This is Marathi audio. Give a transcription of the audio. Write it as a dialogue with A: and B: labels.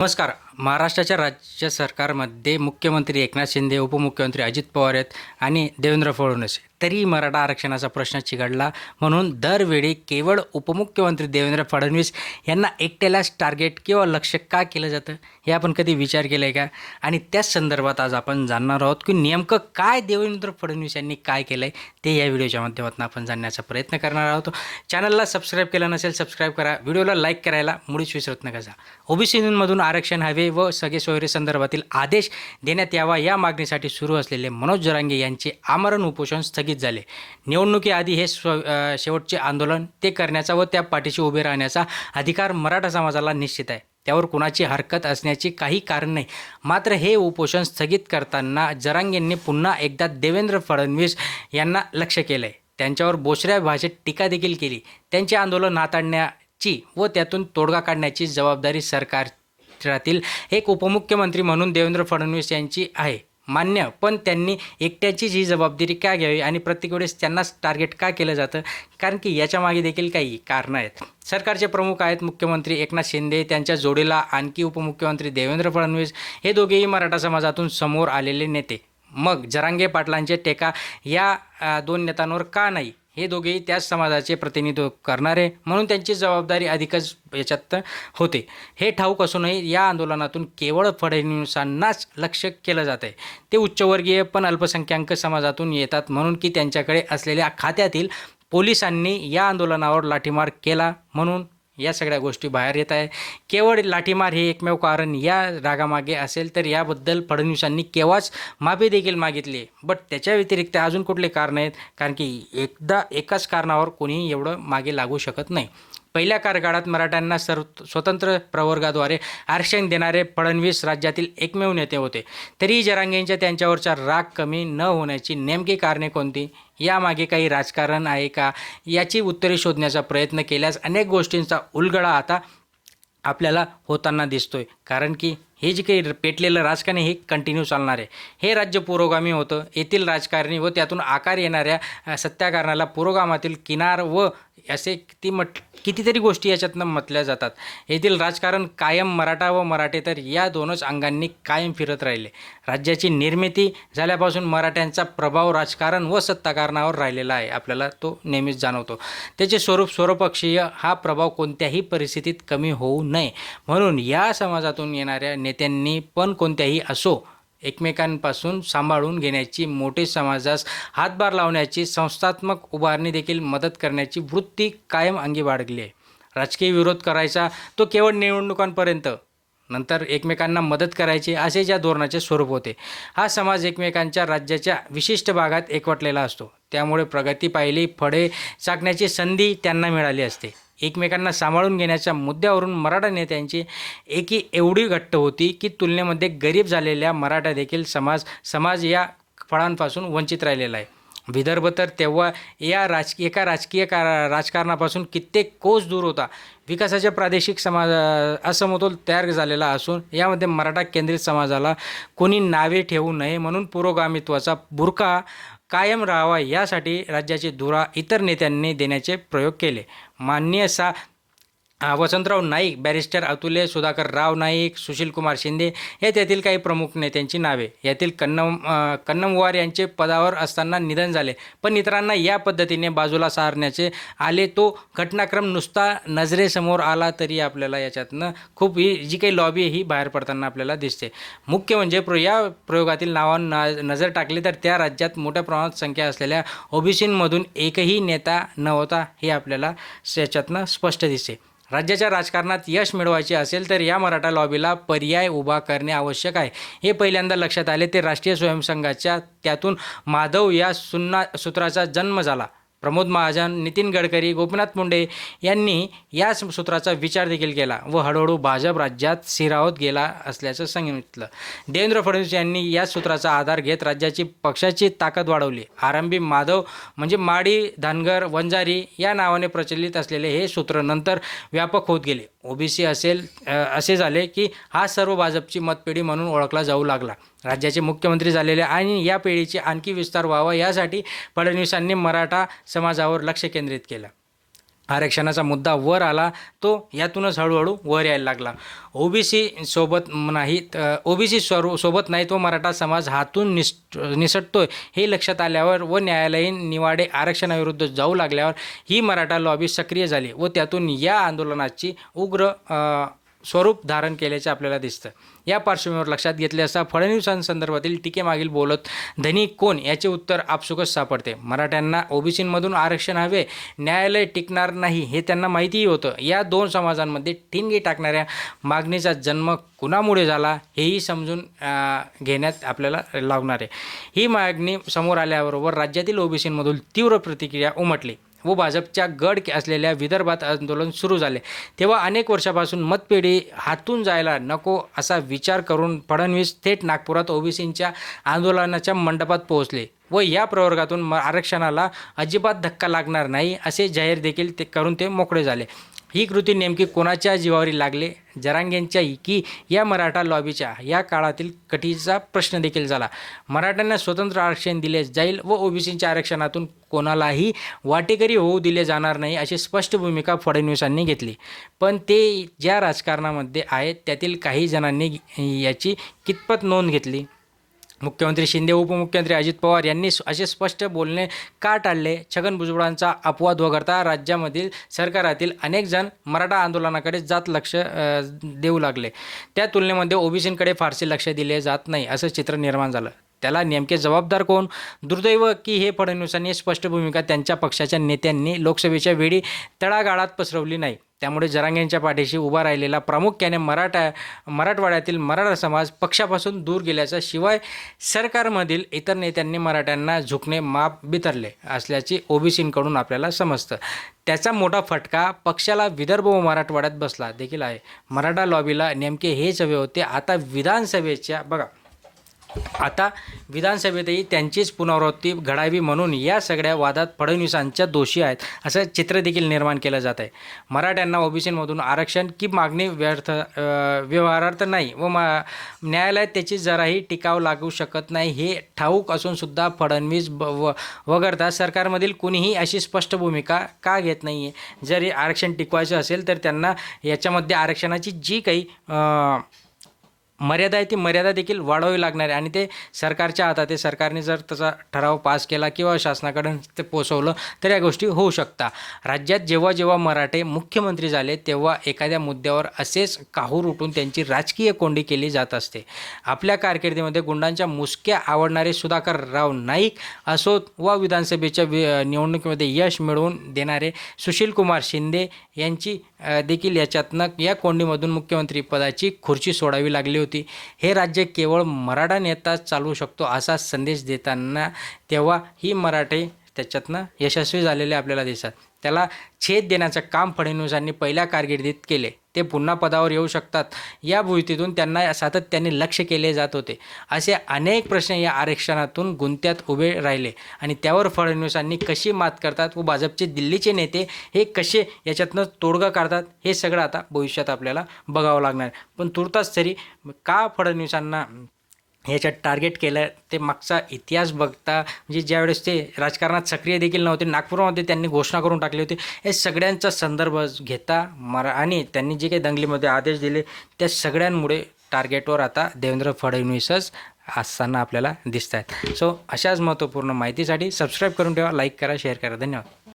A: नमस्कार. महाराष्ट्राच्या राज्य सरकारमध्ये मुख्यमंत्री एकनाथ शिंदे, उपमुख्यमंत्री अजित पवार आहेत आणि देवेंद्र फडणवीस. तरी मराठा आरक्षणाचा प्रश्न चिघळला म्हणून दरवेळी केवळ उपमुख्यमंत्री देवेंद्र फडणवीस यांना एकट्यालाच टार्गेट किंवा लक्ष्य का केलं जातं, हे आपण कधी विचार केला आहे का? आणि त्याच संदर्भात आज आपण जाणणार आहोत की नेमकं काय देवेंद्र फडणवीस यांनी काय केलं आहे, ते या व्हिडिओच्या माध्यमातून आपण जाणण्याचा प्रयत्न करणार आहोत. चॅनलला सबस्क्राईब केलं नसेल सबस्क्राईब करा, व्हिडिओला लाईक करायला मुळीच विसरत नका जा. ओबीसीमधून आरक्षण हवे व सगळे सोयरे संदर्भातील आदेश देण्यात यावा या मागणीसाठी सुरू असलेले मनोज जरांगे यांचे आमरण उपोषण स्थगित झाले. निवडणुकीआधी हे शेवटचे आंदोलन ते करण्याचा व त्या पाठीशी उभे राहण्याचा अधिकार मराठा समाजाला निश्चित आहे. त्यावर कुणाची हरकत असण्याची काही कारण नाही. मात्र हे उपोषण स्थगित करताना जरांगेंनी पुन्हा एकदा देवेंद्र फडणवीस यांना लक्ष्य केलं आहे. त्यांच्यावर बोचऱ्या भाषेत टीका देखील केली. त्यांचे आंदोलन हाताळण्याची व त्यातून तोडगा काढण्याची जबाबदारी सरकारतील एक उपमुख्यमंत्री म्हणून देवेंद्र फडणवीस यांची आहे, मान्य. पण त्यांनी एकट्याचीच ही जबाबदारी का घ्यावी आणि प्रत्येक वेळेस त्यांनाच टार्गेट का केलं जातं? कारण की याच्यामागे देखील काही कारणं आहेत. सरकारचे प्रमुख आहेत मुख्यमंत्री एकनाथ शिंदे, त्यांच्या जोडीला आणखी उपमुख्यमंत्री देवेंद्र फडणवीस, हे दोघेही मराठा समाजातून समोर आलेले नेते. मग जरांगे पाटलांचे टीका या दोन नेत्यांवर का नाही? हे दोघेही त्याच समाजाचे प्रतिनिधित्व करणारे म्हणून त्यांची जबाबदारी अधिकच याच्यात होते. हे ठाऊक असूनही या आंदोलनातून केवळ फडणवीसांनाच लक्ष केलं जात आहे. ते उच्चवर्गीय पण अल्पसंख्याक समाजातून येतात म्हणून की त्यांच्याकडे असलेल्या खात्यातील पोलिसांनी या आंदोलनावर लाठीमार केला म्हणून या सगळ्या गोष्टी बाहेर येत आहे. केवळ लाठीमार हे एकमेव कारण या रागामागे असेल तर याबद्दल फडणवीसांनी केव्हाच माफी देखील मागितली. बट त्याच्या व्यतिरिक्त अजून कुठले कारण आहेत? कारण की एकाच कारणावर कोणीही एवढं मागे लागू शकत नाही. पहिल्या कार्यकाळात मराठ्यांना स्वतंत्र प्रवर्गाद्वारे आरक्षण देणारे फडणवीस राज्यातील एकमेव नेते होते. तरीही जरांगेंच्या त्यांच्यावरचा राग कमी न होण्याची नेमकी कारणे कोणती? यामागे काही राजकारण आहे का? याची उत्तरे शोधण्याचा प्रयत्न केल्यास अनेक गोष्टींचा उलगडा आता आपल्याला होताना दिसतोय. कारण की हे जे काही पेटलेलं राजकारण हे कंटिन्यू चालणार आहे. हे राज्य पुरोगामी होतं. येथील राजकारणी व त्यातून आकार येणाऱ्या सत्याकारणाला पुरोगामातील किनार व असे कितीतरी गोष्टी याच्यातनं म्हटल्या जातात. येथील राजकारण कायम मराठा व मराठे तर या दोनच अंगांनी कायम फिरत राहिले. राज्याची निर्मिती झाल्यापासून मराठ्यांचा प्रभाव राजकारण व सत्ताकारणावर राहिलेला आहे. आपल्याला तो नेहमीच जाणवतो. त्याचे स्वरूप सर्वपक्षीय. हा प्रभाव कोणत्याही परिस्थितीत कमी होऊ नये म्हणून या समाजातून येणाऱ्या नेत्यांनी पण कोणत्याही असो एकमेकांपासून सांभाळून घेण्याची, मोठे समाजास हातभार लावण्याची, संस्थात्मक उभारणी देखील मदत करण्याची वृत्ती कायम अंगी बाळगली आहे. राजकीय विरोध करायचा तो केवळ निवडणुकांपर्यंत, नंतर एकमेकांना मदत करायची असे ज्या धोरणाचे स्वरूप होते. हा समाज एकमेकांच्या राज्याच्या विशिष्ट भागात एकवटलेला असतो. त्यामुळे प्रगती पाहिली फळे चाकण्याची संधी त्यांना मिळाली असते. एकमेकांना सांभाळून घेण्याच्या मुद्द्यावरून मराठा नेत्यांची एकी एवढी घट्ट होती की तुलनेमध्ये गरीब झालेल्या मराठा देखील समाज या फळांपासून वंचित राहिलेला आहे. विदर्भ तर तेव्हा या राजकीय राजकारणापासून कित्येक कोस दूर होता. विकासाच्या प्रादेशिक असमतोल तयार झालेला असून यामध्ये मराठा केंद्रित समाजाला कोणी नावे ठेवू नये म्हणून पुरोगामित्वाचा बुरखा कायम राहावा यासाठी राज्याची धुरा इतर नेत्यांनी देण्याचे प्रयोग केले. माननीय वसंतराव नाईक, बॅरिस्टर अतुले सुधाकर राव नाईक, सुशीलकुमार शिंदे हे त्यातील काही प्रमुख नेत्यांची नावे. यातील कन्नमवार यांचे पदावर असताना निधन झाले पण इतरांना या पद्धतीने बाजूला सारण्याचे आले. तो घटनाक्रम नुसता नजरेसमोर आला तरी आपल्याला याच्यातनं खूप जी काही लॉबी ही बाहेर पडताना आपल्याला दिसते. मुख्य म्हणजे या प्रयोगातील नावांना नजर टाकली तर त्या राज्यात मोठ्या प्रमाणात संख्या असलेल्या ओबीसींमधून एकही नेता नव्हता हे आपल्याला याच्यातनं स्पष्ट दिसते. राज्याच्या राजकारणात यश मिळवायचे असेल तर या मराठा लॉबीला पर्याय उभा करणे आवश्यक आहे. हे पहिल्यांदा लक्षात आले ते राष्ट्रीय स्वयंसंघाच्या त्यातून माधव या सूत्राचा जन्म झाला. प्रमोद महाजन, नितीन गडकरी, गोपीनाथ मुंडे यांनी या सूत्राचा विचार देखील केला व हळूहळू भाजप राज्यात स्थिरावत गेला असल्याचं सांगितलं. देवेंद्र फडणवीस यांनी या सूत्राचा आधार घेत राज्याची पक्षाची ताकद वाढवली. आरंभी माधव म्हणजे माडी, धनगर, वंजारी या नावाने प्रचलित असलेले हे सूत्र नंतर व्यापक होत गेले. ओबीसी असे झाले की हा सर्व भाजपची मतपेढी म्हणून ओळखला जाऊ लागला. राज्याचे मुख्यमंत्री झालेले आणि या पिढीचे आणखी विस्तार व्हावा यासाठी फडणवीसांनी मराठा समाजावर लक्ष केंद्रित केलं. आरक्षणाचा मुद्दा वर आला तो यातूनच हळूहळू वर यायला लागला. ओबीसी सोबत नाही तो मराठा समाज हातून निसटतोय हे लक्षात आल्यावर व न्यायालयीन निवाडे आरक्षणाविरुद्ध जाऊ लागल्यावर ही मराठा लॉबी सक्रिय झाली व त्यातून या आंदोलनाची उग्र स्वरूप धारण केल्याचे आपल्याला दिसतं. या पार्श्वभूमीवर लक्षात घेतले असता फडणवीसांसंदर्भातील टीकेमागील बोलत धनी कोण याचे उत्तर आपसुकच सापडते. मराठ्यांना ओबीसीमधून आरक्षण हवे, न्यायालय टिकणार नाही हे त्यांना माहितीही होतं. या दोन समाजांमध्ये ठिणगी टाकणाऱ्या मागणीचा जन्म कुणामुळे झाला हेही समजून घेण्यात आपल्याला लागणार आहे. ही मागणी समोर आल्याबरोबर राज्यातील ओबीसींमधून तीव्र प्रतिक्रिया उमटली व भाजपच्या गड असलेल्या विदर्भात आंदोलन सुरू झाले. तेव्हा अनेक वर्षापासून मतपेढी हातून जायला नको असा विचार करून फडणवीस थेट नागपुरात ओबीसींच्या आंदोलनाच्या मंडपात पोहोचले व या प्रवर्गातून आरक्षणाला अजिबात धक्का लागणार नाही असे जाहीर देखील करून ते मोकळे झाले. ही कृती नेमकी कोणाच्या जीवावरी लागले, जरांगेंच्या की या मराठा लॉबीच्या? या काळातील कटीचा प्रश्न देखील झाला. मराठ्यांना स्वतंत्र आरक्षण दिले जाईल व ओबीसीच्या आरक्षणातून कोणालाही वाटेकरी होऊ दिले जाणार नाही अशी स्पष्ट भूमिका फडणवीसांनी घेतली. पण ते ज्या राजकारणामध्ये आहेत त्यातील काही जणांनी याची कितपत नोंद घेतली? मुख्यमंत्री शिंदे, उपमुख्यमंत्री अजित पवार यांनी असे स्पष्ट बोलणे का टाळले? छगन भुजबळांचा अपवाद वगळता राज्यामधील सरकारातील अनेक जण मराठा आंदोलनाकडे लक्ष देऊ लागले. त्या तुलनेमध्ये ओबीसींकडे फारसे लक्ष दिले जात नाही असं चित्र निर्माण झालं. त्याला नेमके जबाबदार कोण? दुर्दैव की हे फडणवीसांनी स्पष्ट भूमिका त्यांच्या पक्षाच्या नेत्यांनी लोकसभेच्या वेळी तळागाळात पसरवली नाही. त्यामुळे जरांगेंच्या पाठीशी उभा राहिलेला प्रामुख्याने मराठवाड्यातील मराठा समाज पक्षापासून दूर गेल्याचा शिवाय सरकारमधील इतर नेत्यांनी मराठ्यांना झुकणे माप बिथरले असल्याचे ओबीसींकडून आपल्याला समजतं. त्याचा मोठा फटका पक्षाला विदर्भ व मराठवाड्यात बसला देखील आहे. मराठा लॉबीला नेमके हेच हवे होते. आता विधानसभेतही त्यांचीच पुनरावृत्ती घडावी म्हणून या सगळ्या वादात फडणवीसांच्या दोषी आहेत असं चित्र देखील निर्माण केलं जात आहे. मराठ्यांना ओबीसीमधून आरक्षण की मागणी व्यवहारार्थ नाही व न्यायालयात त्याची जराही टिकाव लागू शकत नाही हे ठाऊक असून सुद्धा फडणवीस वगळता सरकारमधील कुणीही अशी स्पष्ट भूमिका का घेत नाही आहे? जरी आरक्षण टिकवायचं असेल तर त्यांना याच्यामध्ये आरक्षणाची जी काही मर्यादा आहे ती मर्यादा देखील वाढवावी लागणार आहे आणि ते सरकारच्या हातात आहे. सरकारने जर तसा ठराव पास केला किंवा शासनाकडून ते पोचवलं तर या गोष्टी होऊ शकतात. राज्यात जेव्हा जेव्हा मराठे मुख्यमंत्री झाले तेव्हा एखाद्या मुद्द्यावर असेच काहूर उठून त्यांची राजकीय कोंडी केली जात असते. आपल्या कारकिर्दीमध्ये गुंडांच्या मुसक्या आवडणारे सुधाकर राव नाईक असोत व विधानसभेच्या निवडणुकीमध्ये यश मिळवून देणारे सुशीलकुमार शिंदे यांची देखील या कोंडीमधून मुख्यमंत्री पदाची खुर्ची सोडावी लागली होती. हे राज्य केवळ मराठा नेता चालवू शकतो असा संदेश देताना तेव्हा ही मराठे त्याच्यातनं यशस्वी झालेले आपल्याला दिसतात. त्याला छेद देण्याचं काम फडणवीसांनी पहिल्या कारकिर्दीत केले. ते पुन्हा पदावर येऊ शकतात या भूमितीतून त्यांना सातत्याने लक्ष केले जात होते. असे अनेक प्रश्न या आरक्षणातून गुंत्यात उभे राहिले आणि त्यावर फडणवीसांनी कशी मात करतात व भाजपचे दिल्लीचे नेते हे कसे याच्यातनं तोडगा काढतात हे सगळं आता भविष्यात आपल्याला बघावं लागणार. पण तुर्तास तरी का फडणवीसांना ह्याच्यात टार्गेट केलं ते मागचा इतिहास बघता म्हणजे ज्यावेळेस ते राजकारणात सक्रिय देखील नव्हते, नागपूरमध्ये त्यांनी घोषणा करून टाकली होती, हे सगळ्यांचा संदर्भ घेता आणि त्यांनी जे काही दंगलीमध्ये आदेश दिले त्या सगळ्यांमुळे टार्गेटवर आता देवेंद्र फडणवीसच असताना आपल्याला दिसत आहेत. सो अशाच महत्त्वपूर्ण माहितीसाठी सबस्क्राईब करून ठेवा, लाईक करा, शेअर करा. धन्यवाद.